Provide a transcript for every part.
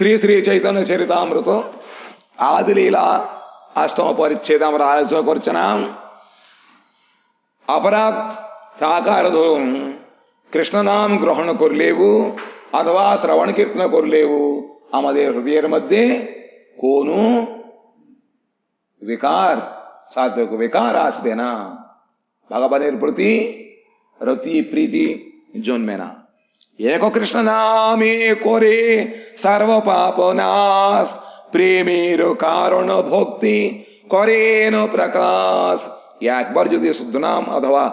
শ্রী শ্রী চৈতন্য চরিতামৃত আদি লীলা অষ্টম পরিচ্ছেদ আমরা আলোচনা করছিলাম। অপরাধ থাকার ধরুন কৃষ্ণ নাম গ্রহণ করলেও অথবা শ্রবণ কীর্তন করলেও আমাদের হৃদয়ের মধ্যে কোনো বিকার সাধক বিকার আসবে না, ভগবানের প্রতি রতি প্রীতি জন্মে না। এক কৃষ্ণ নামে করে সর্ব পাপ নাশ, প্রেমের কারণ ভক্তি করেন প্রকাশ। একবার যদি শুদ্ধ নাম অথবা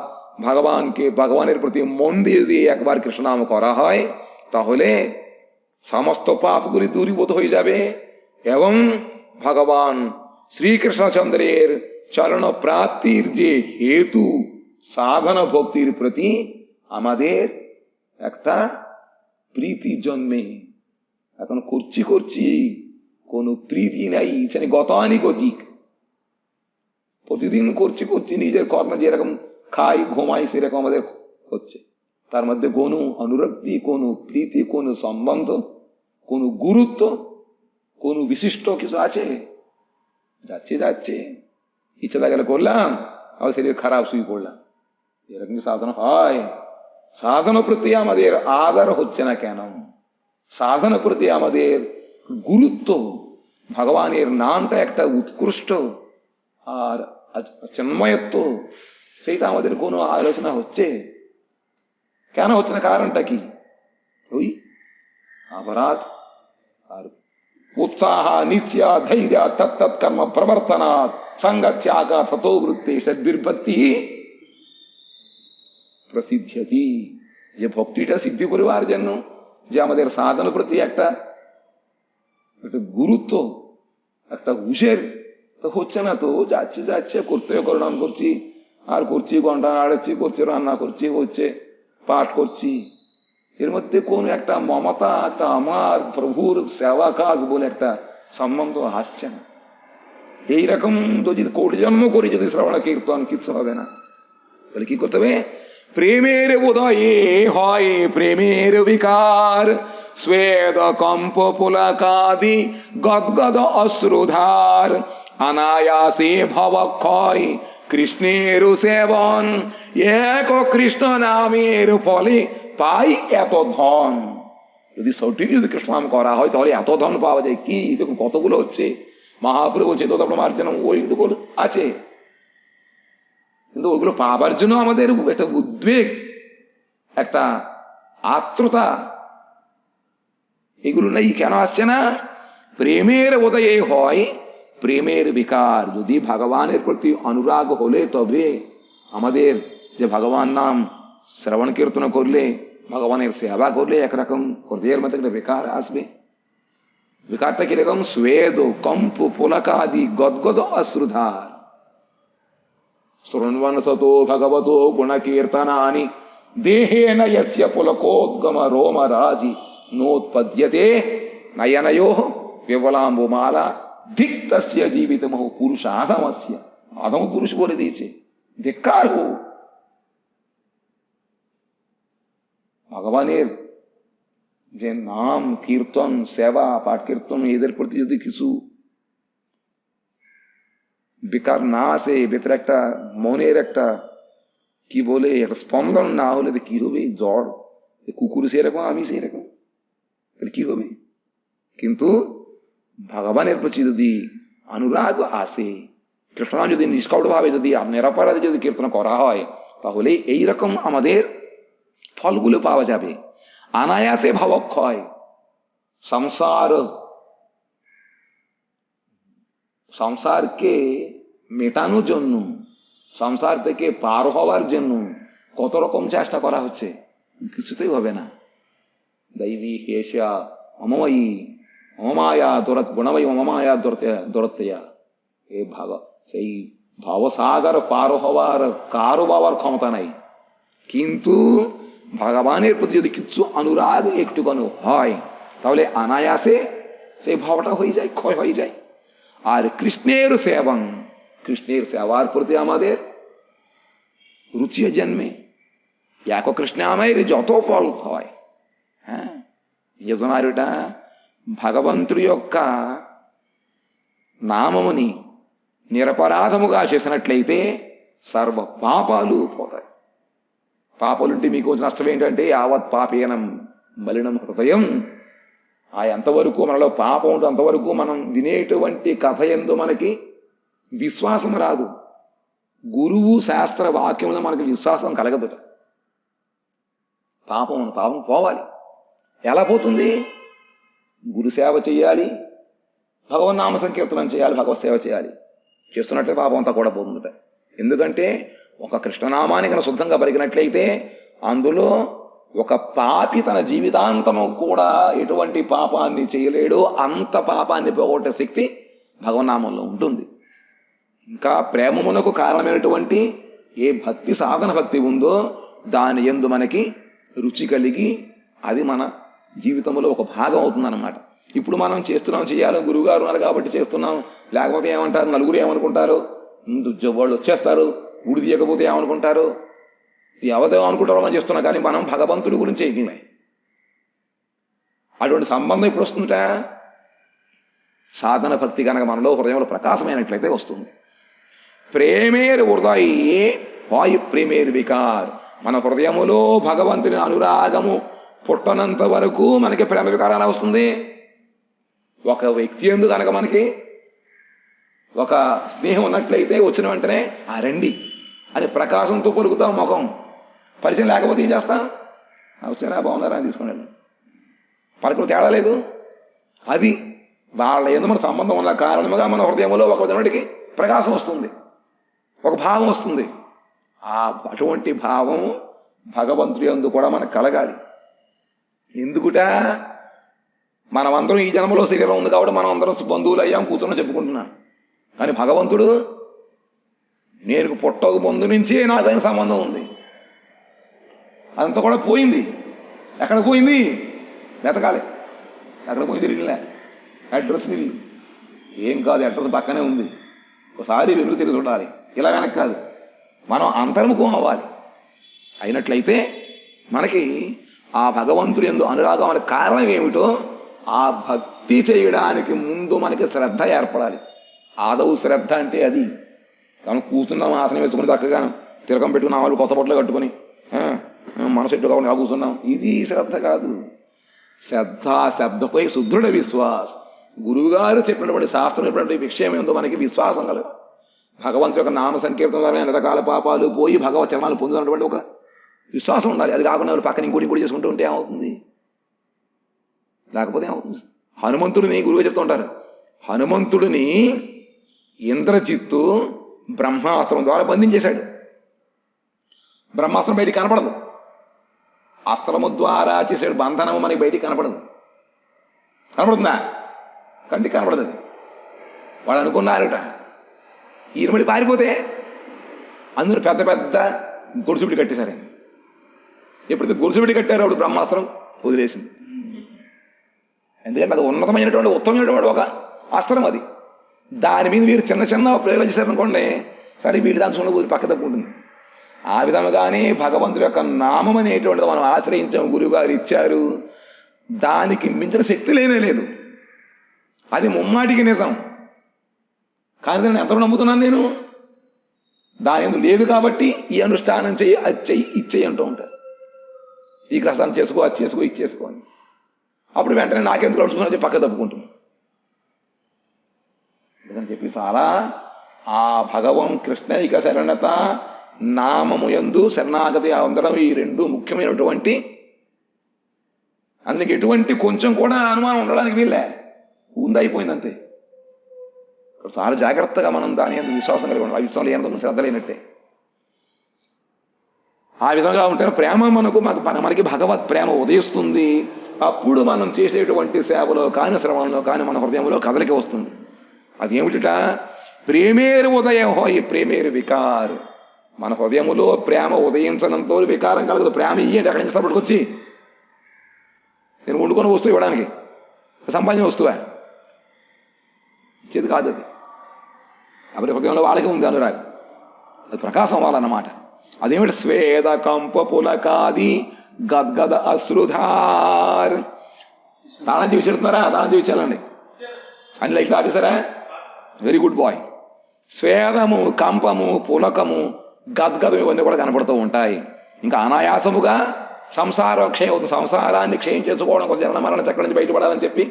ভগবানের প্রতি মন দিয়ে যদি একবার কৃষ্ণ নাম করা হয় তাহলে সমস্ত পাপগুলি দূরীভূত হয়ে যাবে এবং ভগবান শ্রীকৃষ্ণচন্দ্রের চরণ প্রাপ্তির যে হেতু সাধন ভক্তির প্রতি আমাদের একটা প্রীতি জন্মে। এখন করছি কোনো প্রীতি নাই, গতানুগতিক প্রতিদিন করছি নিজের কর্ম যেরকম খাই ঘুমাই সেরকম আমাদের হচ্ছে, তার মধ্যে কোনো অনুরক্তি, কোনো প্রীতি, কোনো সম্বন্ধ, কোনো গুরুত্ব, কোনো বিশিষ্ট কিছু আছে? যাচ্ছে ইচ্ছা গেলে করলাম আর শরীর খারাপ শুয়ে পড়লাম, এরকম সাধন হয়? সাধন প্রতি আমাদের আদর হচ্ছে না কেন? সাধন প্রতি আমাদের গুরুত্ব, ভগবানের নামটা একটা উৎকৃষ্ট আর চিন্ময়ত্ব, সেইটা আমাদের কোনো আলোচনা হচ্ছে কেন? হচ্ছে না, কারণটা কি? ওই অপরাধ আর উৎসাহ নিশ্চয় ধৈর্য তত্তৎ কর্ম প্রবর্তনাৎ সঙ্গত্যাগ সতো বৃত্তি ষদ্বির্ভক্তি প্রসিদ্ধি। যে ভক্তিটা সিদ্ধি করিবার জন্য যে আমাদের সাধন প্রতি একটা গুরুত্ব, একটা হুশের তো হচ্ছে না, তো যাচ্ছে করতে করণাম করছি আর করছি, ঘন্টা আড়াচ্ছি, করছি রান্না করছি, হচ্ছে পাঠ করছি, এর মধ্যে কোন একটা মমতা, একটা আমার প্রভুর সেবা কাজ বলে একটা সম্বন্ধ আসছে না। এইরকম যদি কোটি জন্ম করে যদি শ্রবণ কীর্তন কিছু হবে না, তাহলে কি করতে হবে? প্রেমের উদয়ে হয় প্রেমের বিকার, স্বেদ কম্প পুলকাদি গদগদ অশ্রুধার, অনায়াসে ভবক্ষয় কৃষ্ণের সেবন, এক কৃষ্ণ নামের ফলে পাই এত ধন। যদি সঠিক যদি কৃষ্ণ নাম করা হয় তাহলে এত ধন পাওয়া যায়। কি দেখুন কতগুলো হচ্ছে, মহাপ্রভু বলছে তো আপনার মার্জন ওইগুলো আছে, কিন্তু ওইগুলো পাবার জন্য আমাদের একটা উদ্বেগ, একটা আত্রতা, এগুলো নেই। কেন আসছে না? প্রেমের বোধে হয় প্রেমের বিকার। যদি ভগবানের প্রতি অনুরাগ হলে তবে আমাদের যে ভগবান নাম শ্রবণ কীর্তন করলে, ভগবানের সেবা করলে একরকম হৃদয়ের মধ্যে একটা বিকার আসবে। বিকারটা কিরকম? স্বেদ কম্প পুলকাদি গদগদ অশ্রুধার, শৃण्वन्सतो भगवतो गुणकीर्तनानि देहेन यस्य पुलकोद्गम रोमराजि नोत्पद्यते नयनयोः विमलाम्बुमाला धिक्तस्य जीवितमहो पुरुषाधमस्य। আধম পুরুষ বলে দিয়েছে, ধিক্কার হো। ভগবানের যে নাম কীর্তন সেবা পাঠ কীর্তন এদের প্রতি যদি কিছু বিকার না আসে, ভেতরে একটা মনের একটা কি বলে একটা স্পন্দন না হলে কি হবে? জ্বর, কুকুর সেরকম আমি সেরকম, তাহলে কি হবে? কিন্তু ভগবানের প্রতি যদি অনুরাগ আসে, কৃষ্ণ যদি নিষ্কপট ভাবে যদি নিরাপরাধে যদি কীর্তন করা হয় তাহলে এইরকম আমাদের ফলগুলো পাওয়া যাবে। অনায়াসে ভবক্ষয়, সংসারকে মেটানোর জন্য, সংসার থেকে পার হওয়ার জন্য কত রকম চেষ্টা করা হচ্ছে, কিছুতেই হবে না। দৈবী হেষা অমময়ী অমমায়া গুণময়ী অমমায়া দরতেয়া, এ সেই ভবসাগর পার হওয়ার কারো বাবার ক্ষমতা নাই, কিন্তু ভগবানের প্রতি যদি কিছু অনুরাগ একটুখানি হয় তাহলে অনায়াসে সেই ভাবটা হয়ে যায়, ক্ষয় হয়ে যায়। আর কৃষ্ণের সেবন, কৃষ্ণের সেবার প্রতি আমাদের রুচি জন্মে। এক কৃষ্ণ আমার যত ফল হয়, হ্যাঁ, তোমার ওটা భగవంతుడి యొక్క నామముని నిరపరాధముగా చేసినట్లయితే సర్వ పాపాలు పోతాయి. పాపాలుంటే మీకు వచ్చిన నష్టం ఏంటంటే యావత్ పాపేనం మలినం హృదయం. ఎంతవరకు మనలో పాపం ఉంటే అంతవరకు మనం వినేటువంటి కథ యందు మనకి విశ్వాసం రాదు. గురువు శాస్త్ర వాక్యంలో మనకి విశ్వాసం కలగదు. పాపం పోవాలి. ఎలా పోతుంది? గురు సేవ చేయాలి, భగవన్నామ సంకీర్తనం చేయాలి, భగవత్ సేవ చేయాలి. చేస్తున్నట్లే పాపం అంతా కూడా పోతుందట. ఎందుకంటే ఒక కృష్ణనామానికి శుద్ధంగా పలికినట్లయితే అందులో ఒక పాపి తన జీవితాంతము కూడా ఎటువంటి పాపాన్ని చేయలేడు. అంత పాపాన్ని పోగొట్టే శక్తి భగవన్నామంలో ఉంటుంది. ఇంకా ప్రేమమునకు కారణమైనటువంటి ఏ భక్తి సాధన భక్తి ఉందో దాని యందు మనకి రుచి కలిగి అది మన జీవితంలో ఒక భాగం అవుతుందన్నమాట. ఇప్పుడు మనం చేయాలి, గురువుగారు ఉన్నారు కాబట్టి చేస్తున్నాం, లేకపోతే ఏమంటారు, నలుగురు ఏమనుకుంటారు, వాళ్ళు వచ్చేస్తారు, గుడి తీయకపోతే ఏమనుకుంటారు, ఎవరో అనుకుంటారో మనం చేస్తున్నాం. కానీ మనం భగవంతుడి గురించి ఏకిలే. అటువంటి సంబంధం ఇప్పుడు వస్తుందట. సాధన భక్తి కనుక మనలో హృదయంలో ప్రకాశమైనట్లయితే వస్తుంది. ప్రేమేరు హృదయే వాయు ప్రేమేరు వికార్. మన హృదయములో భగవంతుని అనురాగము పుట్టనంత వరకు మనకి ప్రేమ వికారాలు వస్తుంది. ఒక వ్యక్తి యందు కనుక మనకి ఒక స్నేహం ఉన్నట్లయితే వచ్చిన వెంటనే రండి అని ప్రకాశంతో పలుకుతాం. ముఖం పరిచయం లేకపోతే ఏం చేస్తాం? వచ్చారా, బాగున్నారా అని తీసుకుని వెళ్ళి పలకలు తేడా లేదు. అది వాళ్ళ యందు మన సంబంధం ఉన్న కారణముగా మన హృదయంలో ఒక విధమైనటికి ప్రకాశం వస్తుంది, ఒక భావం వస్తుంది. అటువంటి భావం భగవంతుడి యందు కూడా మనకు కలగాలి. ఎందుకుట? మనమందరం ఈ జన్మలో శరీరం ఉంది కాబట్టి మనం అందరం బంధువులు అయ్యాం, కూర్చొని చెప్పుకుంటున్నాం. కానీ భగవంతుడు నేను పుట్టక ముందు నుంచే నాకైన సంబంధం ఉంది. అదంతా కూడా పోయింది. ఎక్కడ పోయింది? వెతకాలి. ఎక్కడ పోయింది? తిరిగిలే. అడ్రస్ తిరిగి ఏం కాదు, అడ్రస్ పక్కనే ఉంది. ఒకసారి వెనుక తిరిగి చూడాలి. ఇలా వెనక్కి కాదు, మనం అంతర్ముఖం అవ్వాలి. అయినట్లయితే మనకి ఆ భగవంతుడి యందు అనురాగం అనే కారణం ఏమిటో ఆ భక్తి చేయడానికి ముందు మనకి శ్రద్ధ ఏర్పడాలి. ఆదవు శ్రద్ధ అంటే అది. మనం కూర్చున్నాం, ఆసనం వేసుకుని చక్కగాను తిరగం పెట్టుకున్నాం, వాళ్ళు కొత్త బట్టలు కట్టుకుని మనసు ఎట్టు కావాలి ఎలా కూర్చున్నాం. ఇది శ్రద్ధ కాదు. శబ్దపై సుదృఢ విశ్వాస్. గురువు గారు చెప్పినటువంటి శాస్త్రం చెప్పినటువంటి విషయం ఏందో మనకి విశ్వాసం కలదు. భగవంతుడి యొక్క నామ సంకీర్తన ద్వారా అన్ని రకాల పాపాలు పోయి భగవత్ చరణాలు పొందుతున్నటువంటి ఒక విశ్వాసం ఉండాలి. అది కాకుండా పక్కన ఇంకోటి చేసుకుంటూ ఉంటే ఏమవుతుంది? లేకపోతే ఏమవుతుంది? హనుమంతుడిని గురువు చెప్తూ ఉంటారు, హనుమంతుడిని ఇంద్రజిత్తు బ్రహ్మాస్త్రం ద్వారా బంధించేశాడు. బ్రహ్మాస్త్రం బయటికి కనపడదు, అస్త్రము ద్వారా చేసాడు బంధనము మనకి బయటికి కనపడదు. కనపడుతుందా? కంటికి కనపడదు. అది వాళ్ళు అనుకున్నారట ఈరుమడి పారిపోతే అందరూ పెద్ద పెద్ద గొలుసుబిడి కట్టేశారండి. ఎప్పుడైతే గొలుసుబిడి కట్టారో అప్పుడు బ్రహ్మాస్త్రం వదిలేసింది. ఎందుకంటే అది ఉన్నతమైనటువంటి ఉత్తమమైనటువంటి ఒక అస్త్రం. అది దాని మీద మీరు చిన్న చిన్న ప్రయోగం చేశారనుకోండి, సరే వీళ్ళు దాని చూడ పక్క తప్పుకుంటుంది. ఆ విధముగానే భగవంతుడి యొక్క నామం అనేటువంటిది మనం ఆశ్రయించాము, గురువు గారు ఇచ్చారు. దానికి మించిన శక్తి లేనే లేదు. అది ముమ్మాటికి నిజం. కానీ దాన్ని ఎంతలో నమ్ముతున్నాను నేను? దాని ఎందుకు లేదు కాబట్టి ఈ అనుష్ఠానం చెయ్యి, అది చెయ్యి, ఇది చెయ్యి అంటూ ఉంటారు. ఈ గ్రసాన్ని చేసుకో, అది చేసుకో, ఇది చేసుకో అని. అప్పుడు వెంటనే నాకెందుకు అడుచుకున్నా చెప్పి పక్క తప్పుకుంటున్నాను. ఎందుకని చెప్పి చాలా ఆ భగవం కృష్ణైక శరణత నామము యందు శరణాగతి అందరం ఈ రెండు ముఖ్యమైనటువంటి, అందులోకి ఎటువంటి కొంచెం కూడా అనుమానం ఉండడానికి వీళ్ళే ఉందైపోయింది అంతే. చాలా జాగ్రత్తగా మనం దాని ఎందుకు విశ్వాసం కలిగి ఉండాలి. ఆ విశ్వాసం లేనందుకు శ్రద్ధ లేనట్టే. ఆ విధంగా ఉంటే ప్రేమ మనకి భగవత్ ప్రేమ ఉదయిస్తుంది. అప్పుడు మనం చేసేటువంటి సేవలో కానీ శ్రవణంలో కానీ మన హృదయంలో కదలిక వస్తుంది. అదేమిటిట? ప్రేమేరు ఉదయం హోయి ప్రేమేరు వికార్. మన హృదయములో ప్రేమ ఉదయించడంతో వికారం కలగదు. ప్రేమ ఇయ్యంటే అక్కడి నుంచి పట్టుకొచ్చి నేను వండుకొని వస్తువు ఇవ్వడానికి సంపాదించిన వస్తువా? చేతి కాదు అది. ఎవరి హృదయంలో వాళ్ళకి ఉంది అనురాగం, అది ప్రకాశం అవ్వాలన్నమాట. అదేమిటి? స్వేద కంప పులకాది గద్గద అశ్రుధార్. తాళం చూపించారా? తాళం చూపించాలండి. అన్ని లైట్లు ఆపేశారా? Very good boy. స్వేదము, కంపము, పులకము, గద్గదం ఇవన్నీ కూడా కనపడుతూ ఉంటాయి. ఇంకా అనాయాసముగా సంసారం క్షయం అవుతుంది. సంసారాన్ని క్షయం చేసుకోవడం కోసం జనన మరణ చక్రం నుంచి బయటపడాలని చెప్పి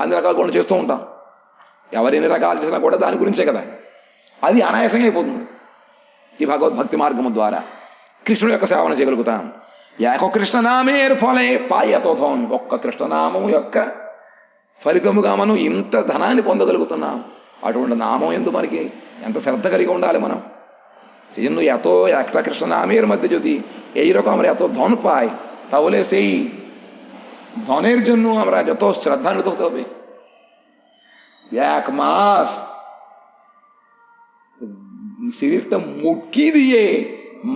అన్ని రకాలు కూడా చేస్తూ ఉంటాం. ఎవరు ఎన్ని రకాలు చేసినా కూడా దాని గురించే కదా. అది అనాయాసంగా అయిపోతుంది ఈ భగవద్భక్తి మార్గము ద్వారా. కృష్ణుడు యొక్క సేవన చేయగలుగుతాం. ఏకో కృష్ణనామేర్ ఫలే పాయతోధం. ఒక్క కృష్ణనామం యొక్క ఫలితముగా మనం ఇంత ధనాన్ని పొందగలుగుతున్నాం. అటువంటి నామం ఎందు మనకి ఎంత శ్రద్ధ కలిగి ఉండాలి మనం. চিহ্ন এত একটা কৃষ্ণ নামের মধ্যে যদি এইরকম আমরা এত ধন পাই, তাহলে সেই ধনের জন্য আমরা যত শ্রদ্ধান্বিত হতে হবে। এক মাস শরীরটা মুটকি দিয়ে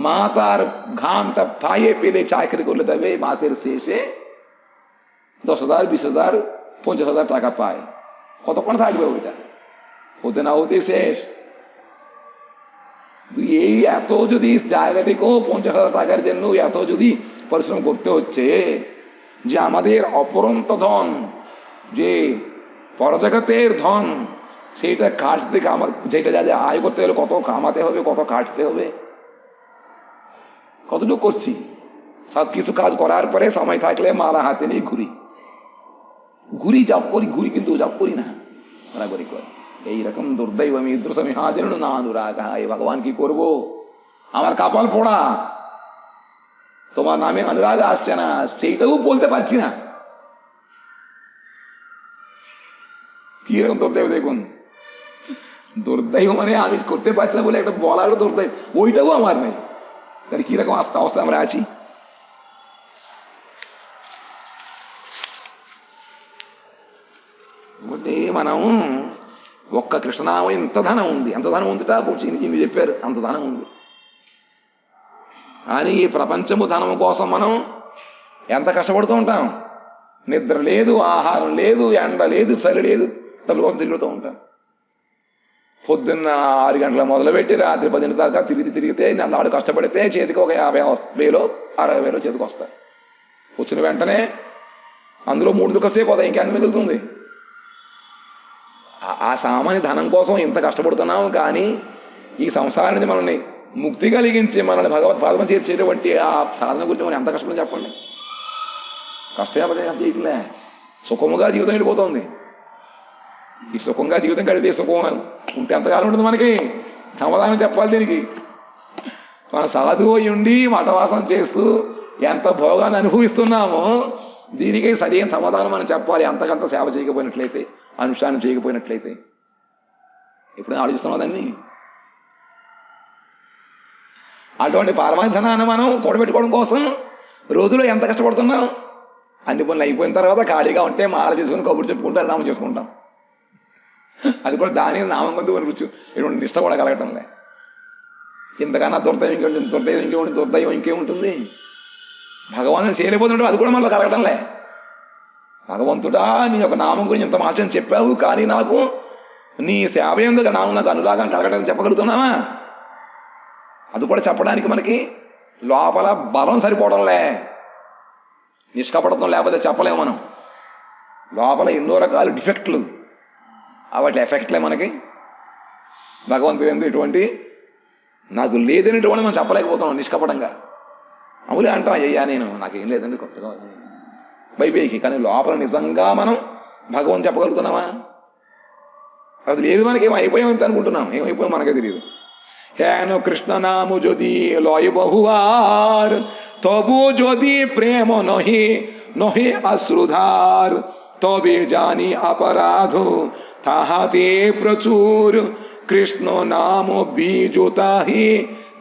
মাথার ঘামটা পায়ে পেলে চাকরি করলে তবে মাসের শেষে 10,000, 20,000, 50,000 টাকা পায়। কতক্ষণ থাকবে ওইটা? হতে না হতে শেষ। এই এত যদি জায়গা থেকেও 50,000 টাকার জন্য এত যদি পরিশ্রম করতে হচ্ছে, যে আমাদের অপরন্ত ধন, যে পরজগতের ধন, সেইটা কাটতে যেটা যা আয় করতে হলে কত কামাতে হবে, কত কাটতে হবে, কতটুকু করছি। সব কিছু কাজ করার পরে সময় থাকলে মালা হাতে নিয়ে ঘুরি জপ করি, ঘুরি কিন্তু জপ করি না, বরাবরই করি। এইরকম দুর্দৈব ঈদৃশমি হাজির না অনুরাগ। এই ভগবান কি করবো, আমার কপাল পোড়া, তোমার নামে অনুরাগ আসছে না, সেইটাও বলতে পারছি না। কি রকম দুর্দৈব দেখুন। দুর্দৈব মানে আমি করতে পারছি না বলে একটা বলার দুর্দৈব, ওইটাও আমার নেই। তাহলে কি রকম অবস্থায় আমরা আছি। మనం ఒక్క కృష్ణనామం ఎంత ధనం ఉంది, ఎంత ధనం ఉందిట ఇన్ని చెప్పారు, అంత ధనం ఉంది. కానీ ఈ ప్రపంచము ధనం కోసం మనం ఎంత కష్టపడుతూ ఉంటాం. నిద్ర లేదు, ఆహారం లేదు, ఎండ లేదు, చలి లేదు, డబ్బుల కోసం తిరుగుతూ ఉంటాం. పొద్దున్న 6 గంటల మొదలుపెట్టి రాత్రి 10 దాకా తిరిగితే నెలవాడు కష్టపడితే చేతికి ఒక 50,000, 60,000 చేతికి వస్తాయి. వచ్చిన వెంటనే అందులో 3 ఖర్చు అయిపోతాయి, ఇంకెంత మిగులుతుంది? ఆ సామాన్య ధనం కోసం ఇంత కష్టపడుతున్నాం. కానీ ఈ సంసారం నుంచి మనల్ని ముక్తి కలిగించి మనల్ని భగవత్ పాదం చేర్చేటువంటి ఆ సాధన గురించి మనం ఎంత కష్టపడి చెప్పండి. కష్టం చేయట్లే, సుఖముగా జీవితం వెళ్ళిపోతుంది. ఈ సుఖంగా జీవితం గడిపే సుఖం ఉంటే ఎంతకాలం ఉంటుంది మనకి? సమాధానం చెప్పాలి దీనికి. మనం సాధువు అయి ఉండి మఠవాసం చేస్తూ ఎంత భోగాన్ని అనుభవిస్తున్నామో దీనికి సరైన సమాధానం మనం చెప్పాలి. అంతకంత సేవ చేయకపోయినట్లయితే, అనుష్ఠానం చేయకపోయినట్లయితే. ఇప్పుడు ఆలోచిస్తున్నాం దాన్ని. అటువంటి పరమాధనాన్ని మనం కూడబెట్టుకోవడం కోసం రోజులో ఎంత కష్టపడుతున్నాం. అన్ని పనులు అయిపోయిన తర్వాత ఖాళీగా ఉంటే మాల తీసుకుని కబుర్లు చెప్పుకుంటూ నామం చేసుకుంటాం. అది కూడా దాని నామం కొద్ది రుచి ఎటువంటి నిష్ట కూడా కలగటంలే. ఇంతకన్నా దుర్దైవం ఇంకేముంటుంది? భగవంతుని చేయలేకపోతుంటే అది కూడా మనలో కలగటంలే. భగవంతుడా, నీ యొక్క నామం గురించి ఇంత మాత్రం చెప్పావు, కానీ నాకు నీ సేవ ఎందుకు నామం నాకు అనురాగం కలగటం చెప్పగలుగుతున్నావా? అది కూడా చెప్పడానికి మనకి లోపల బలం సరిపోవడంలే. నిష్కపడతం లేకపోతే చెప్పలేము మనం. లోపల ఎన్నో రకాల డిఫెక్ట్లు, వాటి ఎఫెక్ట్లే మనకి. భగవంతుడు ఎందుకు ఇటువంటి నాకు లేదనేటువంటి మనం చెప్పలేకపోతున్నాం నిష్కపటంగా. అవులే అంటాం, అయ్యా నేను నాకేం లేదండి కొత్తగా బైబిల్కి. కానీ లోపల నిజంగా మనం భగవంతు చెప్పగలుగుతున్నామా? అది లేదు, మనకి ఏం అయిపోయామంత అనుకుంటున్నాం. ఏమైపోయాం మనకే తెలియదు. হেন কৃষ্ণ নাম যদি লয় বহুবার, তবু যদি প্রেম নহে নহে অশ্রুধার, তবে জানি অপরাধ তাহাতে প্রচুর। কৃষ্ণ নাম বীজ তাহে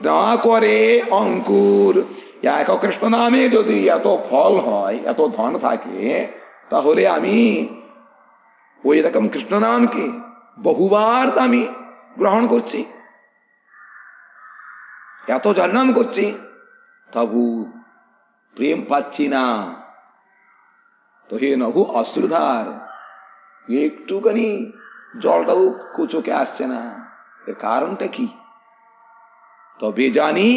না করে অঙ্কুর। এক কৃষ্ণ নামে যদি এত ফল হয়, এত ধন থাকে, তাহলে আমি ওই রকম কৃষ্ণ নামকে বহুবার আমি গ্রহণ করছি, এত জন্ম করছি, তবু প্রেম পাচ্ছি না। তো হে নহু অশ্রুধার, একটুখানি জলটাও চোখে আসছে না। এর কারণটা কি? তবে জানি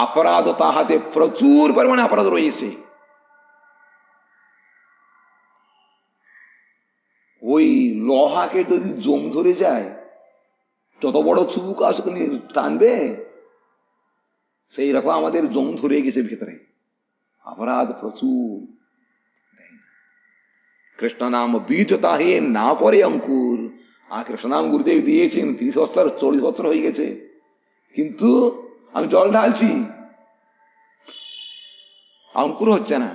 অপরাধ তাহাতে প্রচুর পরিমাণে অপরাধ রয়েছে। ওই লোহাকে যদি জম ধরে যায়, যত বড় চুবুক আসুক টানবে, সেই রকম আমাদের জম ধরে গেছে ভেতরে, অপরাধ প্রচুর। কৃষ্ণ নাম বীজ তাহে না করে অঙ্কুর। আর কৃষ্ণ নাম গুরুদেব দিয়েছেন, 30 বছর 40 বছর হয়ে গেছে, কিন্তু আমি জল ঢালছি, অঙ্কুর হচ্ছে না।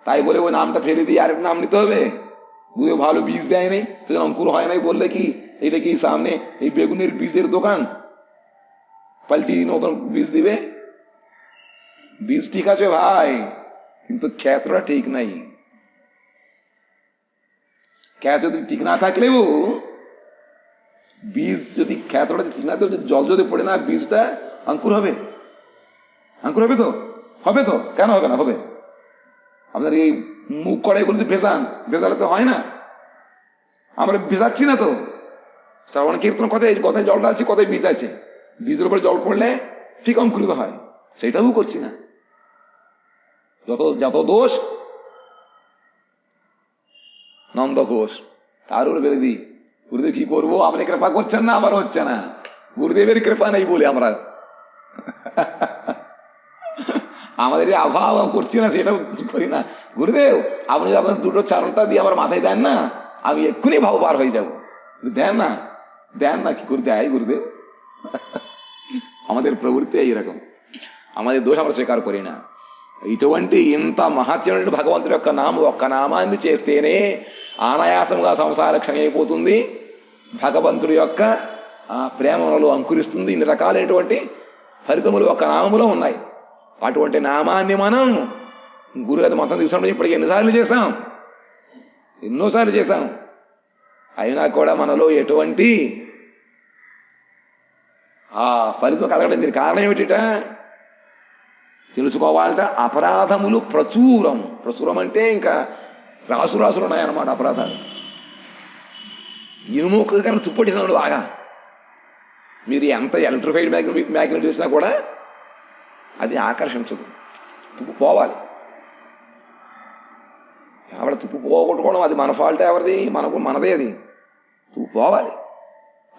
তাই বলে ওই নামটা ফেলে দিয়ে আরেক নাম নিতে হবে? গুরুদেব ভালো বীজ দেয় নাই, তো অঙ্কুর হয় নাই বললে কি এটা কি সামনে এই বেগুনের বীজের দোকান? পাল্টি নতুন বীজ দিবে? বীজ ঠিক আছে ভাই, কিন্তু ক্ষেত্রটা ঠিক নাই। ক্ষেত যদি ঠিক না থাকলেও, বীজ যদি ক্ষেত্রটা ঠিক না থাকলে, জল যদি পড়ে না, বীজটা অঙ্কুর হবে? অঙ্কুর হবে তো? হবে তো, কেন হবে না? হবে। আপনার এই মুখ কড়াই করে ভেজান, ভেজালে তো হয় না। আমরা ভেজাচ্ছি না তো। শ্রাবণ কীর্তন কথায় কথায় জল ঢালছি, কথায় বীজ আছে, বীজের উপরে জল পড়লে ঠিক অঙ্কুরিত হয়, সেটাও করছি না। যত যত দোষ নন্দ ঘোষ, তার উপরে বেঁধে দিই। গুরুদেব কি করবো, আপনি কৃপা করছেন না, আমার হচ্ছে না, গুরুদেবের কৃপা নেই বলে আমরা আমাদের যে অভাব করছি না, সেটাও করি না। গুরুদেব আপনি যদি আপনার দুটো চারণটা দিয়ে আমার মাথায় দেন না, আমি এক্ষুনি ভাব পার হয়ে যাব। দেন না, দেন না, কি করে দেয় গুরুদেব? আমাদের ప్రవృత్తి এইరకం, আমাদের దోషం আমরা స్వీకార కরি నా. ఇటువంటి ఇంత మహత్యమైన భగవంతుడి యొక్క ఒక్క నామాన్ని చేస్తేనే ఆనాయాసంగా సంసార క్షమి అయిపోతుంది, భగవంతుడి యొక్క ప్రేమలో అంకురిస్తుంది. ఇన్ని రకాలైనటువంటి ఫలితములు ఒక్క నామములో ఉన్నాయి. అటువంటి నామాన్ని మనం గురుగారి మొత్తం తీసుకుంటే ఇప్పటికి ఎన్నిసార్లు చేస్తాం, ఎన్నోసార్లు చేస్తాం. అయినా కూడా మనలో ఎటువంటి ఆ ఫలితం కలగడం దీనికి కారణం ఏమిటిట తెలుసుకోవాలట. అపరాధములు ప్రచురం. ప్రచురం అంటే ఇంకా రాసు రాసులు ఉన్నాయన్నమాట అపరాధాలు. ఇనుము కన్నా తుప్పటిస్తున్నాడు బాగా. మీరు ఎంత ఎలక్ట్రిఫైడ్ మ్యాగ్నెట్ చేసినా కూడా అది ఆకర్షించదు, తుప్పు పోవాలి. కాబట్టి తుప్పు పోగొట్టుకోవడం అది మన ఫాల్ట్, ఎవరిది? మనదే. అది తుప్పు పోవాలి,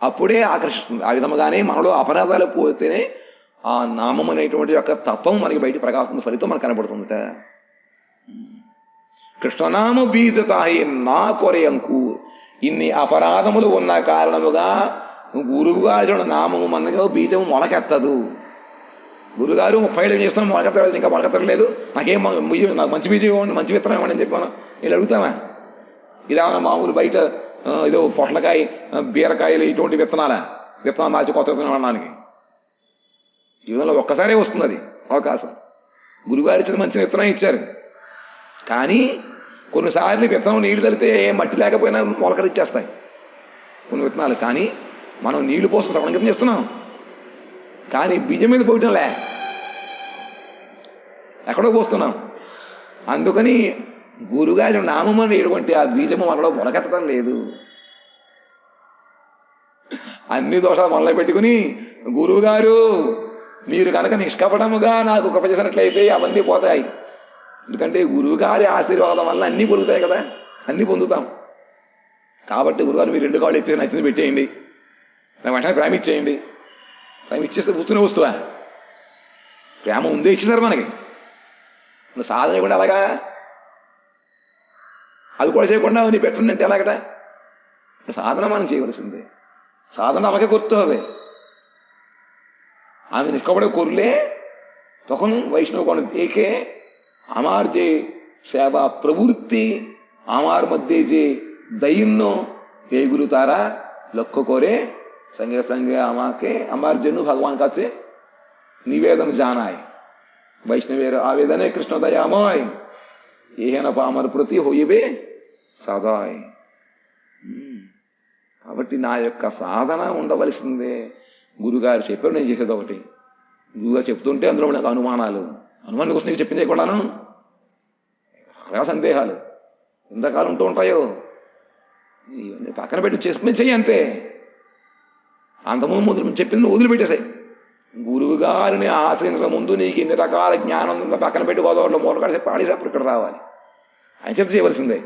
అప్పుడే ఆకర్షిస్తుంది. ఆ విధముగానే మనలో అపరాధాలు పోతేనే ఆ నామం అనేటువంటి యొక్క తత్వం మనకి బయట ప్రకాశిస్తుంది, ఫలితం మనకు కనబడుతుందట. కృష్ణనామ బీజతాహి నా కొరే అంకుర్. ఇన్ని అపరాధములు ఉన్న కారణముగా గురువుగారు నామము మనకు బీజము మొలకెత్తదు. గురుగారు 30 ఏళ్ళు చేస్తున్నాం, మొలకెత్తలేదు, ఇంకా మొలకెత్తలేదు, నాకు మంచి బీజం ఇవ్వండి, మంచి విత్తనం ఇవ్వండి అని చెప్పాను. వీళ్ళు అడుగుతామా? ఇదేమన్నా మామూలు బయట ఏదో పొట్లకాయ బీరకాయలు ఇటువంటి విత్తనాలు మార్చి కొత్త విత్తనం అనడానికి ఈ విధంగా ఒక్కసారే వస్తుంది అది అవకాశం. గురుగారు ఇచ్చిన మంచి విత్తనం ఇచ్చారు, కానీ కొన్నిసార్లు విత్తనం నీళ్లు తలితే మట్టి లేకపోయినా మొలకలు ఇచ్చేస్తాయి కొన్ని విత్తనాలు. కానీ మనం నీళ్లు పోసం శ్రవణం చేస్తున్నాం, కానీ బీజం మీద పోయటంలే, ఎక్కడో పోస్తున్నాం. అందుకని గురుగారి నామం అనేటువంటి ఆ బీజము మనలో మొలకెత్తడం లేదు. అన్ని దోషాలు మనలో పెట్టుకుని గురువు గారు మీరు కనుక నిష్కపటముగా నాకు కృప చేసినట్లయితే అవన్నీ పోతాయి. ఎందుకంటే గురువుగారి ఆశీర్వాదం వల్ల అన్నీ పొందుతాయి కదా, అన్నీ పొందుతాం. కాబట్టి గురుగారు మీరు 2 కాళ్ళు ఎత్తి నచ్చింది పెట్టేయండి, నాకు వెంటనే ప్రేమ ఇచ్చేయండి. ప్రేమ ఇచ్చేస్తే కూర్చునే వస్తువా? ప్రేమ ఉందే ఇచ్చేసారు మనకి. సాధన కూడా అలాగా, అది కూడా చేయకుండా నీ పెట్టండి అంటే ఎలాగట? సాధన మనం చేయవలసిందే, সাধন আমাকে করতে হবে। আমি নিষ্কপটে করলে তখন বৈষ্ণবগণ দেখে আমার যে সেবা প্রবৃত্তি, আমার মধ্যে যে দৈন্য, এইগুলো তারা লক্ষ্য করে সঙ্গে সঙ্গে আমাকে আমার জন্য ভগবান কাছে নিবেদন জানায়। বৈষ্ণবের আবেদনে কৃষ্ণ দয়াময় ఏహన పామర ప్రతి హోయివే సదాయ్। కాబట్టి నా యొక్క సాధన ఉండవలసిందే। గురుగారు చెప్పారు, నేను చేసేది ఒకటి। గురుగారు చెప్తుంటే అందులో నాకు అనుమానాలు కోసం నీకు చెప్పిందే కూడాను చాలా సందేహాలు ఎంతకాలం ఉంటూ ఉంటాయో ఇవన్నీ పక్కన పెట్టి చెప్పింది చెయ్యి అంతే। అంతకుముందు చెప్పింది వదిలిపెట్టేసాయి। గురువు గారిని ఆశ్రయించడం ముందు నీకు ఎన్ని రకాల జ్ఞానం పక్కన పెట్టి గోదావరిలో మూలకాడేసి పాడేసి అప్పుడు ఇక్కడ రావాలి, ఆయన చెప్తే చేయవలసిందే।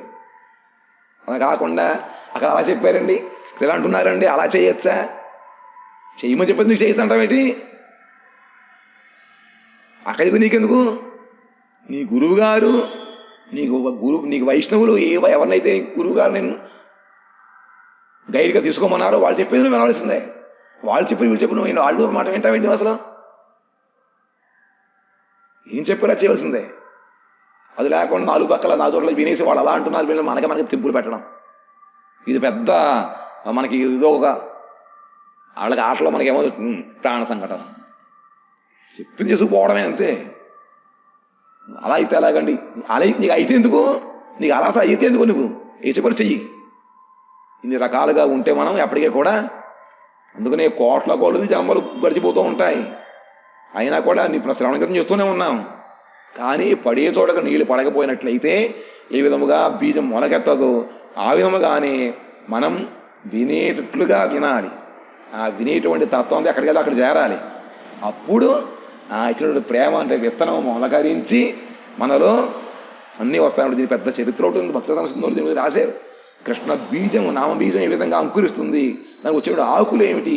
అలా కాకుండా అక్కడ అలా చెప్పారండి, ఇలా అంటున్నారండి, అలా చేయొచ్చా? చెయ్యమని చెప్పేసి నీకు చేయొచ్చు అంటావేంటి? అక్కడ చెప్పి నీకెందుకు? నీ గురువు గారు, నీకు వైష్ణవులు ఎవరినైతే గురువు గారు నేను గైడ్గా తీసుకోమన్నారో వాళ్ళు చెప్పేది నువ్వు వినవలసిందే. వాళ్ళు చెప్పి వీళ్ళు చెప్పి నువ్వు వాళ్ళు మాట వింటావేంటి? అసలు ఏం చెప్పారా చేయవలసిందే. అది లేకుండా నాలుగు పక్కల నా చోట్ల వినేసి వాళ్ళు అలా అంటున్నారు, వీళ్ళు మనకి తిప్పులు పెట్టడం, ఇది పెద్ద మనకి ఇదో ఒక వాళ్ళకి ఆటలో మనకేమో ప్రాణ సంకటం. చెప్పింది చేసుకుపోవడమే అంతే. అలా అయితే ఎలాగండి? అలా నీకు అయితే ఎందుకు? నీకు అలా అసలు అయితే ఎందుకు? నువ్వు ఏ చెప్పని చెయ్యి. ఇన్ని రకాలుగా ఉంటే మనం ఎప్పటికీ కూడా, అందుకనే కోట్ల కొలది జన్మలు గడిచిపోతూ ఉంటాయి. అయినా కూడా నీ శ్రవణం చేస్తూనే ఉన్నాం. కానీ పడే చోటకు నీళ్ళు పడకపోయినట్లయితే ఏ విధముగా బీజం మొలకెత్తదో ఆ విధముగానే మనం వినేటట్లుగా వినాలి. ఆ వినేటువంటి తత్వం ఎక్కడికి వెళ్ళి అక్కడ చేరాలి. అప్పుడు ఆ ఇచ్చినటువంటి ప్రేమ అంటే విత్తనం మొలకరించి మనలో అన్నీ వస్తాయి. దీని పెద్ద చరిత్ర ఉంటుంది, భక్త సంస్కృతిలో దీని రాశారు. కృష్ణ బీజం, నామబీజం ఏ విధంగా అంకురిస్తుంది, దానికి వచ్చేటువంటి ఆకులు ఏమిటి,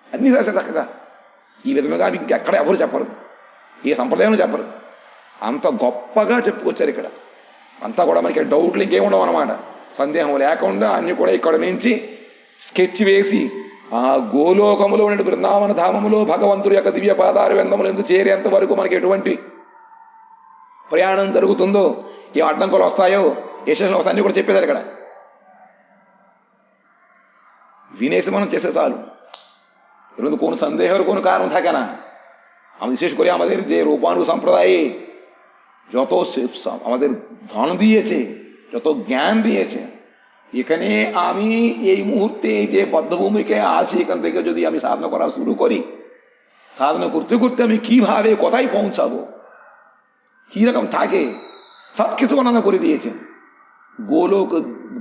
అన్నీ రాశారు చక్కగా. ఈ విధంగా ఇంకెక్కడ ఎవరు చెప్పరు, ఏ సంప్రదాయంలో చెప్పరు. అంత గొప్పగా చెప్పుకొచ్చారు ఇక్కడ. అంతా కూడా మనకి డౌట్లు ఇంకేముండవు అన్నమాట, సందేహం లేకుండా అన్ని కూడా ఇక్కడ నుంచి స్కెచ్ వేసి ఆ గోలోకములో ఉండే బృందావన ధామములో భగవంతుడి యొక్క దివ్య పాదారు విందములు ఎందుకు చేరేంత వరకు మనకి ఎటువంటి ప్రయాణం జరుగుతుందో, ఏ అడ్డంకులు వస్తాయో, ఏ స్టేషన్లు వస్తాయో అన్నీ కూడా చెప్పేశారు ఇక్కడ. विनेश मन चेसे चालू कोण संदेह कोण कारण থাকে না। हम विशेष করে আমাদের যে রূপানুগ সম্প্রদায়ে যত আমাদের ধন দিয়েছে, যত জ্ঞান দিয়েছে, এখানে আমি এই মুহূর্তে যে বদ্ধভূমিকে আছি এখান থেকে যদি আমি সাধনা করা শুরু করি, সাধনা করতে করতে আমি কিভাবে কোথায় পৌঁছাবো, কি রকম থাকে সব কিছু বর্ণনা করে দিয়েছে। গোলক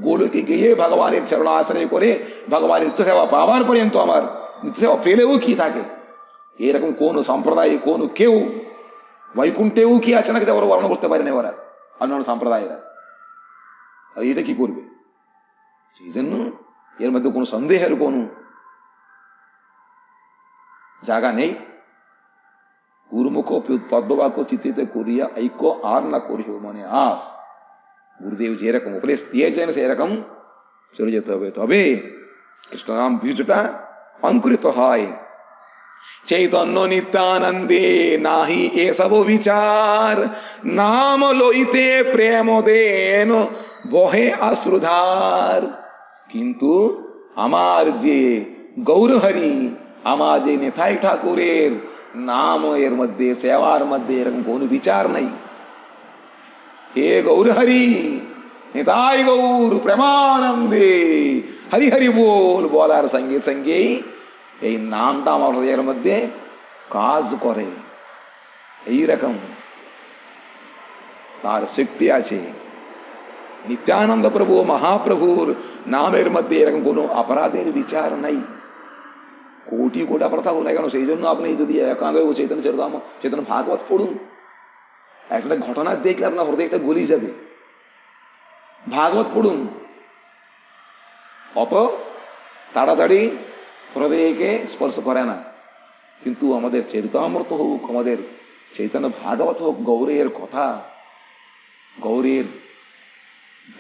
গোলকে গিয়ে ভগবানের চরণ আশ্রয় করে ভগবানের নিত্য সেবা পাওয়ার পর্যন্ত আমার নিত্য সেবা পেলেও কি থাকে, এরকম কোন সম্প্রদায় কোন কেউ বৈকুণ্ঠেও কি আছে না কিছু ওরা বর্ণনা করতে পারে না ওরা অন্যান্য সম্প্রদায়েরা। আর এটা কি করবে, সেই জন্য এর মধ্যে কোনো সন্দেহের কোনো জায়গা নেই। গুরুমুখ পদ্মবাক্য চিত্তিতে করিয়া ঐক্য আর না করিও মনে আস। গুরুদেব যেরকম উপদেশ দিয়েছেন সেরকম চলে যেতে হবে, তবে কৃষ্ণ নাম বীজটা অঙ্কুরিত হয়। চৈতন্য নিত্যানন্দে নাহি এসব বিচার, নাম লইতে প্রেম দেন বহে অশ্রুধার। কিন্তু আমার যে গৌরহরি, আমার যে নিতাই ঠাকুরের নাম এর মধ্যে সেবার মধ্যে এরকম কোনো বিচার নাই। हे गौर हरि निताय गौर प्रेमानंदे हरि हरि बोल বলার সঙ্গে সঙ্গেই এই নামটা আমার হৃদয়ের মধ্যে কাজ করে। এই রকম তার শক্তি আছে। নিত্যানন্দ প্রভু মহাপ্রভুর নামের মধ্যে এরকম কোনো অপরাধের বিচার নাই। কোটি কোটি অপরাধ থাকুক না কেন, সেই জন্য আপনি যদি একান্ত চৈতন্য চরিতামৃত চৈতন্য ভাগবত পড়ুন, একটা ঘটনা দেখলে আপনার হৃদয়টা গলি যাবে। ভাগবত পড়ুন, অত তাড়াতাড়ি হৃদয়কে স্পর্শ করে না। কিন্তু আমাদের চরিতামৃত হোক, আমাদের চৈতন্য ভাগবত হোক, গৌরের কথা, গৌরের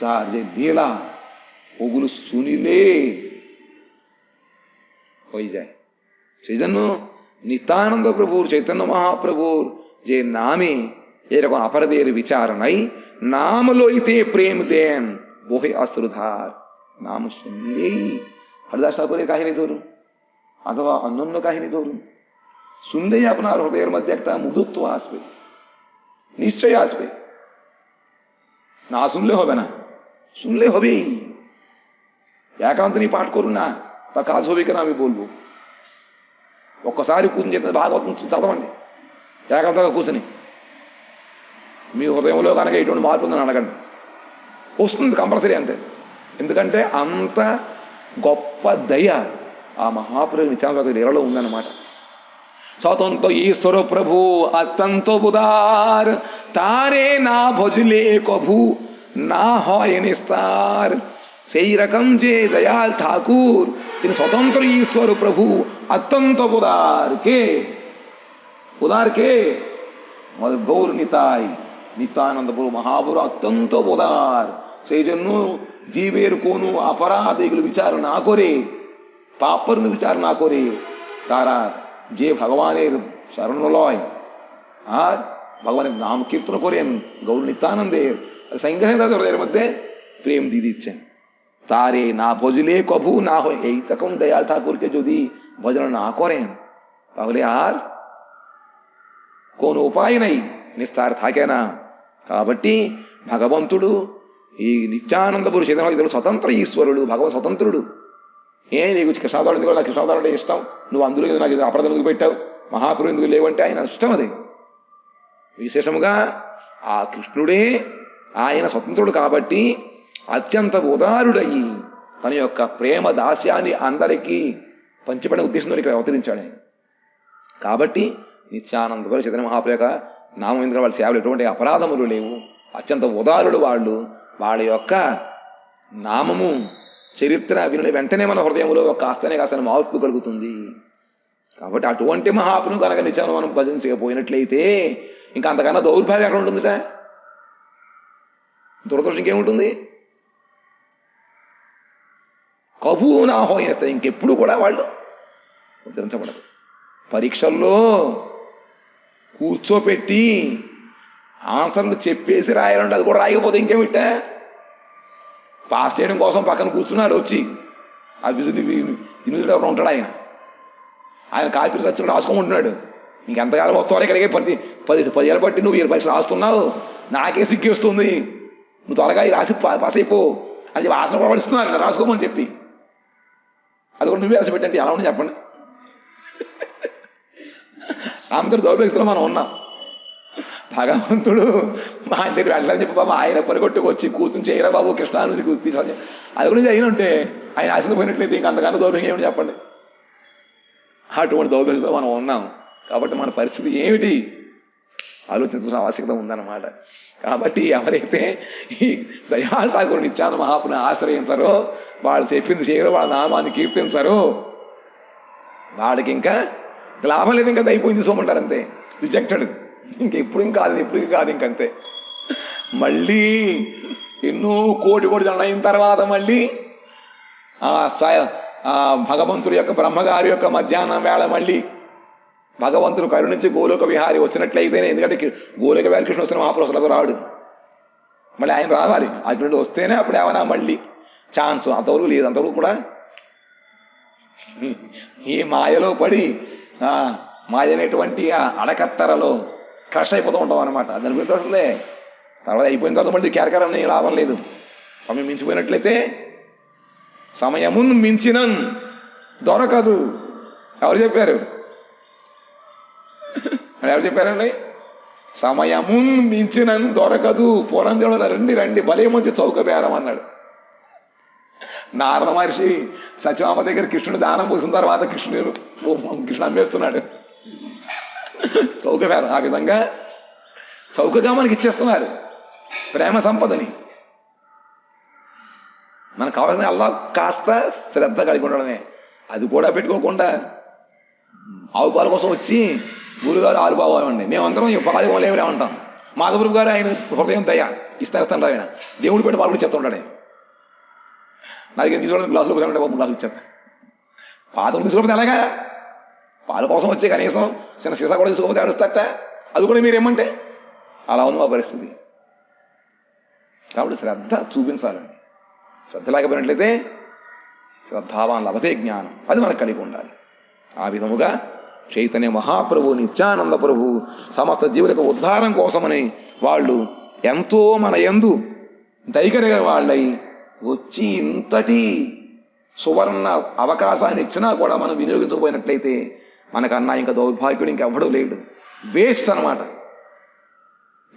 তার যে লীলা, ওগুলো শুনিলে হয়ে যায়। সেই জন্য নিত্যানন্দ প্রভুর চৈতন্য মহাপ্রভুর যে নামে এরকম অপরাধের বিচার নাই। নাম লইতে প্রেম দেন বহে অশ্রুধার। নাম শুনলেই হরিদাস ঠাকুরের কাহিনী ধরুন অথবা অন্যান্য কাহিনী ধরুন, শুনলেই আপনার হৃদয়ের মধ্যে একটা মধুত্ব আসবে, নিশ্চয়ই আসবে। না শুনলে হবে না, শুনলে হবেই। ఏకాంతని పాঠ করুন না, তা কাজ হবে কেন আমি బోల్బో। ఒక్కసారి కూర్చుని చేత భాగవతం చదవండి ఏకాంతంగా కూర్చుని, మీ హృదయంలో కనుక ఇటువంటి మార్పు ఉందని అడగండి, వస్తుంది కంపల్సరీ అంతే। ఎందుకంటే అంత గొప్ప దయ ఆ మహాప్రభు నిత్యానంద లీలలో ఉందన్నమాట। স্বতন্ত্র ঈশ্বর প্রভু অত্যন্ত উদার, তারে না ভজলে কভু না হয় নিস্তার। সেই রকম যে দয়াল ঠাকুর তিনি স্বতন্ত্র ঈশ্বর প্রভু, অত্যন্ত উদার। কে উদার? কে? আমাদের গৌর নিতাই, নিত্যানন্দ প্রভু মহাপুরু অত্যন্ত উদার। সেই জন্য জীবের কোনো অপরাধ এগুলো বিচার না করে, পাপ পর্যন্ত বিচার না করে, তারা যে ভগবানের শরণলয় আর ভগবানের নাম কীর্তন করেন গৌর নিত্যানন্দের, সঙ্গে সঙ্গে তাদের মধ্যে প্রেম দিয়ে দিচ্ছেন। তারে না ভজলে কভু না হয়। এই তখন দয়াল ঠাকুরকে যদি ভজন না করেন তাহলে আর কোন ఉపాయం নাই, నిస్తార থাকে না। కాబట్టి భగవంతుడు ఈ నిత్యానందపురి చైతన్య స్వతంత్ర ఈశ్వరుడు, భగవంతు స్వతంత్రుడు. నీకు కృష్ణావతారం ఎందుకు? నాకు కృష్ణావతారం అంటే ఇష్టం, నువ్వు అందులో నాకు అపరాధం ఎందుకు పెట్టావు, మహాపురు ఎందుకు లేవంటే ఆయన ఇష్టం. అది విశేషముగా ఆ కృష్ణుడే ఆయన స్వతంత్రుడు కాబట్టి అత్యంత ఉదారుడయ్యి తన యొక్క ప్రేమ దాస్యాన్ని అందరికీ పంచిపెట్టిన ఉద్దేశంతో ఇక్కడ అవతరించాడు ఆయన. కాబట్టి నిత్యానంద చైతన్య మహాప్రభు యొక్క నామం ఎందుకంటే వాళ్ళ సేవలు ఎటువంటి అపరాధములు లేవు, అత్యంత ఉదారుడు వాళ్ళు. వాళ్ళ యొక్క నామము చరిత్ర విని వెంటనే మన హృదయంలో ఒక కాస్తనే కాస్త మార్పు కలుగుతుంది. కాబట్టి అటువంటి మహాపును కనుక నిత్యాన్ని మనం భజించకపోయినట్లయితే ఇంకా అంతకన్నా దౌర్భాగ్యం ఎక్కడ ఉంటుందిట, దురదృష్టం ఇంకేముంటుంది? కబూనా హోయిస్తారు, ఇంకెప్పుడు కూడా వాళ్ళు ఉద్ధరించబడదు. పరీక్షల్లో కూర్చోపెట్టి ఆన్సర్లు చెప్పేసి రాయాలంటే అది కూడా రాయకపోతే ఇంకేమిట్టా, పాస్ చేయడం కోసం పక్కన కూర్చున్నాడు వచ్చి ఆ ఇన్విజిలేటర్ ఎవరు ఉంటాడు, ఆయన కాపీ రచన రాసుకోమంటున్నాడు. ఇంకెంతకాలం వస్తావు ఇక్కడికి? 10 ఏళ్ళు బట్టి నువ్వు 20 పరీక్షలు రాస్తున్నావు, నాకే సిగ్గి వస్తుంది, నువ్వు త్వరగా రాసి పాస్ అయిపో అని చెప్పి ఆసన కూడా పడిస్తున్నారు రాసుకోమని చెప్పి. అది కూడా నువ్వే రాసి పెట్టండి, ఎలా ఉండి చెప్పండి. అందరూ దౌర్భాగ్యస్తులు మనం ఉన్నాం. భగవంతుడు మా ఇంటికి వెళ్ళాలని చెప్పి బాబు ఆయన పరిగొట్టుకు వచ్చి కూర్చుని చేయరా బాబు కృష్ణాన్ని తీసాను, అది గురించి అయిన ఉంటే ఆయన ఆశపోయినట్లయితే ఇంక అంతకన్నా దౌర్భాగ్యం ఏమిటి చెప్పండి. అటువంటి దౌర్భాగ్యస్తులు మనం ఉన్నాం. కాబట్టి మన పరిస్థితి ఏమిటి ఆలోచించాల్సిన ఆవశ్యకత ఉందన్నమాట. కాబట్టి ఎవరైతే ఈ దయాళ ఠాకూర్ నిత్యానంద మహాపురుని ఆశ్రయించారో, వాళ్ళు చెప్పింది చేయరో, వాళ్ళ నామాన్ని కీర్తించారో, వాళ్ళకి ఇంకా లాభం లేదు, ఇంకా అయిపోయింది సోమంటారు అంతే, రిజెక్టెడ్, ఇంకెప్పుడు కాదు, ఇప్పుడు కాదు, ఇంకంతే. మళ్ళీ ఎన్నో కోటి జనం అయిన తర్వాత మళ్ళీ భగవంతుడి యొక్క బ్రహ్మగారి యొక్క మధ్యాహ్నం వేళ మళ్ళీ భగవంతుడు కరుణించి గోలోక విహారి వచ్చినట్లయితేనే, ఎందుకంటే గోలోక విహారి కృష్ణ వస్తున్న మహాపురుషులకు రాడు, మళ్ళీ ఆయన రావాలి, అక్కడ వస్తేనే అప్పుడు ఏమైనా మళ్ళీ ఛాన్స్. అంతవరకు లేదు, అంతవరకు కూడా ఈ మాయలో పడి మాయ అనేటువంటి అడకత్తరలో క్రష్ అయిపోతూ ఉంటాం అనమాట. దాని గురించి వస్తుందే తర్వాత అయిపోయిన తర్వాత మళ్ళీ కేరకరం లాభం లేదు. సమయం మించిపోయినట్లయితే సమయమున్ మించినన్ దొరకదు. ఎవరు చెప్పారు? ఎవరు చెప్పారండి? సమయమున్ మించినన్ దొరకదు. పూర్వం దేవుడు రండి రండి భలే మంచి చౌక బేరం అన్నాడు. నారద మహర్షి సత్యమామ దగ్గర కృష్ణుడు దానం పోసిన తర్వాత కృష్ణ అమ్మేస్తున్నాడు. చౌక బేరం. ఆ విధంగా చౌకగా మనకి ఇచ్చేస్తున్నారు ప్రేమ సంపదని. మనకు కావాల్సిన అల్లా కాస్త శ్రద్ధ కలిగి ఉండడమే. అది కూడా పెట్టుకోకుండా ఆవు పాల కోసం వచ్చి గురుగారు ఆలు బాగోమండి, మేమందరం పాలు ఇవ్వలేమలే ఉంటాం. మాధవరావు గారు ఆయన హృదయం దయ ఇస్తాను ఆయన దేవుడు పెట్టి పాలు కూడా చెప్తుంటాడు. నా దగ్గర తీసుకోవడం గ్లాసులో పోతానంటే గ్లాసులు ఇచ్చేస్తాను. పాత్రలు తీసుకోకపోతే ఎలాగా? పాల కోసం వచ్చే కనీసం చిన్న సీసా కూడా తీసుకోకపోతే అడుస్తట, అది కూడా మీరేమంటే అలా ఉంది మా పరిస్థితి. కాబట్టి శ్రద్ధ చూపించాలండి. శ్రద్ధ లేకపోయినట్లయితే శ్రద్ధావాన్ లభతే జ్ఞానం, అది మనకు కలిగి ఉండాలి. ఆ విధముగా చైతన్య మహాప్రభు నిత్యానంద ప్రభు సమస్త జీవులకు ఉద్ధారం కోసమని వాళ్ళు ఎంతో మన యందు దైకరిగా వాళ్ళై వచ్చి ఇంతటి సువర్ణ అవకాశాన్ని ఇచ్చినా కూడా మనం వినియోగించకపోయినట్లయితే మనకన్నా ఇంకా దౌర్భాగ్యుడు ఇంకెవ్వడూ లేడు. వేస్ట్ అనమాట.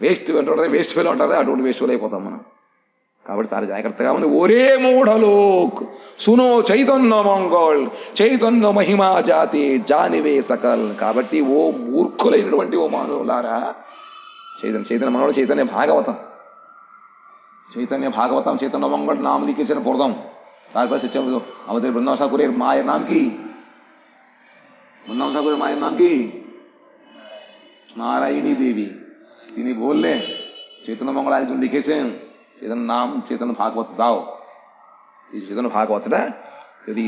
వేస్ట్ అంటారు, వేస్ట్ ఫెయిల్ అంటారు, అటువంటి వేస్ట్ ఫెయిల్ అయిపోతాం మనం. కాబట్టి చాలా జాగ్రత్తగా ఉంది. ఒరే మూఢలోక్ సునో చైతన్య మంగళ్ చైతన్య మహిమా జాతి జానివే సకల్. కాబట్టి ఓ మూర్ఖులైనటువంటి ఓ మానవులారా, చైతన్య మనోడు చైతన్య భాగవతం চৈতন্য ভাগবতম চৈতন্য মঙ্গল নাম লিখেছেন প্রথম, তারপরে সে আমাদের বৃন্দাবন ঠাকুরের মায়ের নাম কি? বৃন্দাবন ঠাকুরের মায়ের নাম কি? নারায়ণী দেবী। তিনি বললেন চৈতন্য মঙ্গল একজন লিখেছেন, চৈতন্য নাম চৈতন্য ভাগবত দাও। এই চৈতন্য ভাগবতটা যদি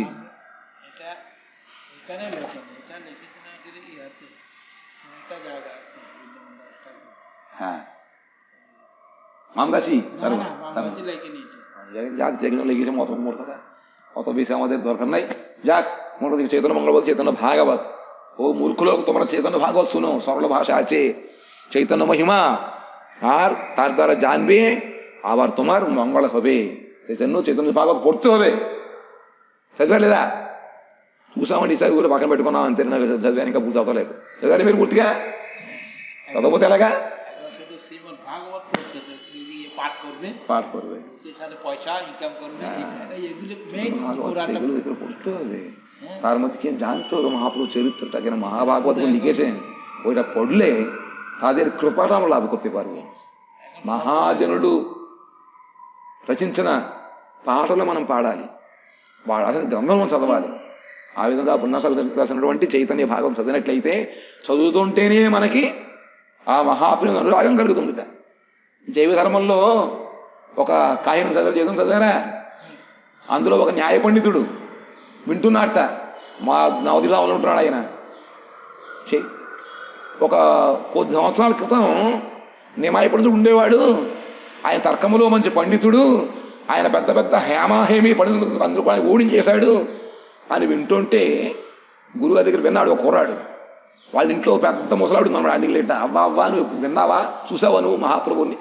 হ্যাঁ মামগাছি যাক, যেগুলো লিখেছে মত মোট কথা অত বেশি আমাদের দরকার নাই। যাক, মোট দিকে চৈতন্য মঙ্গল বলছে চৈতন্য ভাগবত। ও মূর্খ লোক, তোমরা চৈতন্য ভাগবত শুনো, সরল ভাষা আছে চৈতন্য মহিমা, আর তার দ্বারা জানবে, আবার তোমার মঙ্গল হবে। সেই জন্য চৈতন্য ভাগবত পড়তে হবে। చదివాలేదా? చూసామండి ఈసారి ఊళ్ళో పక్కన పెట్టుకున్నాం అంతే, నాకు చదివాను ఇంకా పూజ అవుతలేదు. చదివాలి మీరు పూర్తిగా? చదవకపోతే ఎలాగా? পাঠ করবে, পড়তে হবে। তার মধ্যে কি জানতে হবে মহাপ্রভু চরিত্রটা, কেন মহাভাগবত লিখেছেন, ওইটা পড়লে তাদের కృపట আমরা লাভ করতে পারবো। మహాజనుడు రచించిన పాటలు మనం పాడాలి, అసలు గ్రంథం మనం చదవాలి. ఆ విధంగా రాసినటువంటి చైతన్య భాగం చదివినట్లయితే, చదువుతుంటేనే మనకి ఆ మహాప్రభు అనురాగం కలుగుతుంది. జైవ ధర్మంలో ఒక కాయనం చదివారా? అందులో ఒక న్యాయ పండితుడు వింటున్నట్ట, మా నవదిలావలో ఉంటున్నాడు ఆయన. ఒక కొద్ది సంవత్సరాల క్రితం న్యాయ పండితుడు ఉండేవాడు. ఆయన తర్కములో మంచి పండితుడు, ఆయన పెద్ద పెద్ద హేమాహేమి పండితులు అందరూ కూడా ఓడించేశాడు అని వింటుంటే గురువు దగ్గర విన్నాడు ఒక కుర్రాడు. వాళ్ళ ఇంట్లో పెద్ద ముసలాడు మన అడిగి లేట, అవ్వా అవ్వా నువ్వు విన్నావా, చూసావా నువ్వు మహాప్రభుని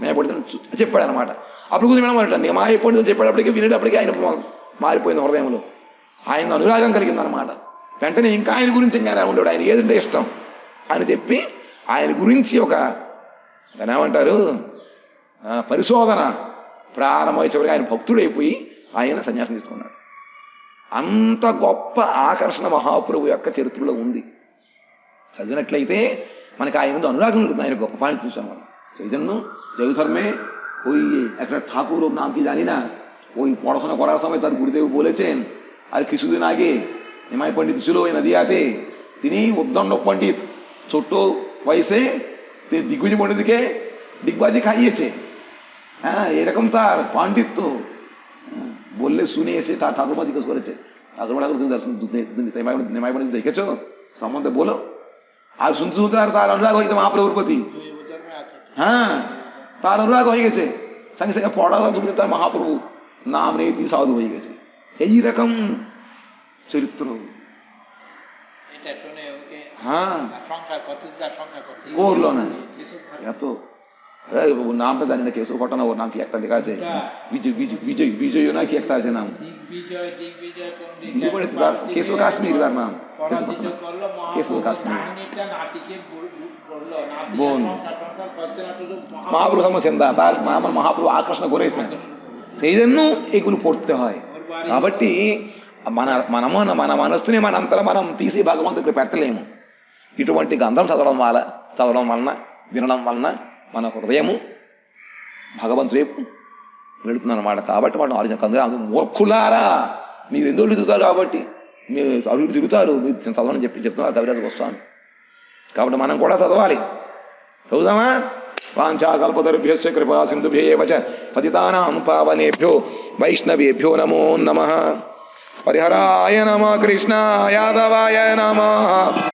న్యాయపండితుడు చెప్పాడు అనమాట. అప్పుడు కూర్చొని వినమాట న్యాయపండితుడు చెప్పేటప్పటికి వినేటప్పటికీ ఆయన మారిపోయింది హృదయంలో, ఆయన అనురాగం కలిగిందనమాట. వెంటనే ఇంకా ఆయన గురించి ఇంకా ఉండేవాడు, ఆయన ఏదంటే ఇష్టం అని చెప్పి ఆయన గురించి ఒక దాని ఏమంటారు పరిశోధన ప్రారంభమై చివరికి ఆయన భక్తుడైపోయి ఆయన సన్యాసం తీసుకున్నాడు. అంత గొప్ప ఆకర్షణ మహాప్రభు యొక్క చరిత్రలో ఉంది. చదివినట్లయితే మనకి ఆయన ముందు అనురాగం ఉంటుంది, ఆయన గొప్ప పాయింట్ చూసాం మనం। চৈতন্য জয়ধর্মে ওই একটা ঠাকুর নাম কি জানি না, ওই পড়াশোনা করার সময় তার গুরুদেব বলেছেন, আর কিছুদিন আগে নিমাই পণ্ডিত ছিল ওই নদিয়াতে, তিনি উদ্দণ্ড পণ্ডিত ছোট্ট বয়সে তিনি দিগ্বিজয় পণ্ডিতকে দিগ্বাজি খাইয়েছে। হ্যাঁ, এরকম তার পাণ্ডিত্য বললে শুনে এসে তার ঠাকুরমা জিজ্ঞেস করেছে, ঠাকুরমা ঠাকুর তুমি নিমাই পণ্ডিত দেখেছো সম্বন্ধে বলো। আর শুনতে শুনতে আর তার অনুরাগ হয়ে গেছে মহাপ্রভুর প্রতি। হ্যাঁ, তার অনুরাগ হয়ে গেছে, সঙ্গে সঙ্গে পড়া শুনতে তার মহাপ্রভু নাম নেই, তিনি সাধু হয়ে গেছে। এইরকম চরিত্র। হ্যাঁ, করলো না এত নামটা জানি না, কেশব ঘটনা ওর নাম কি একটা লেখা আছে, বিজয় বিজয় বিজয় না কি একটা আছে নাম, কেশব কাশ্মীর তার নাম, কেশব কাশ্মীর বোন মহাপ্রভু సమస్యందా তার আমার মহাপ্রভু আকর্ষణ করেছেন। সেই জন্য এগুলো পড়তে হয়। కాబట్టి మన మనస్సుని మనంతలో మనం తీసి భగవంతుడికి పెట్టలేము. ఇటువంటి గ్రంథం చదవడం వలన వినడం వలన మన హృదయము భగవంతుడి వైపు వెళుతుంది అన్నమాట. కాబట్టి మనం ఆలోచన, మూర్ఖులారా మీరు ఎందుకు తిరుగుతారు, కాబట్టి మీరు అభివృద్ధి తిరుగుతారు, మీరు చదవని చెప్తున్నారు కవిరాజు గోస్వామి. కాబట్టి మనం కూడా చదవాలి. చదువుదామా? వాంఛాకల్పతరుభ్యశ్చ కృపా సింధుభ్యేవ చ పతితానాం పావనేభ్యో వైష్ణవేభ్యో నమో నమః. హరిహరాయ నమః, కృష్ణాయ యాదవాయ నమః.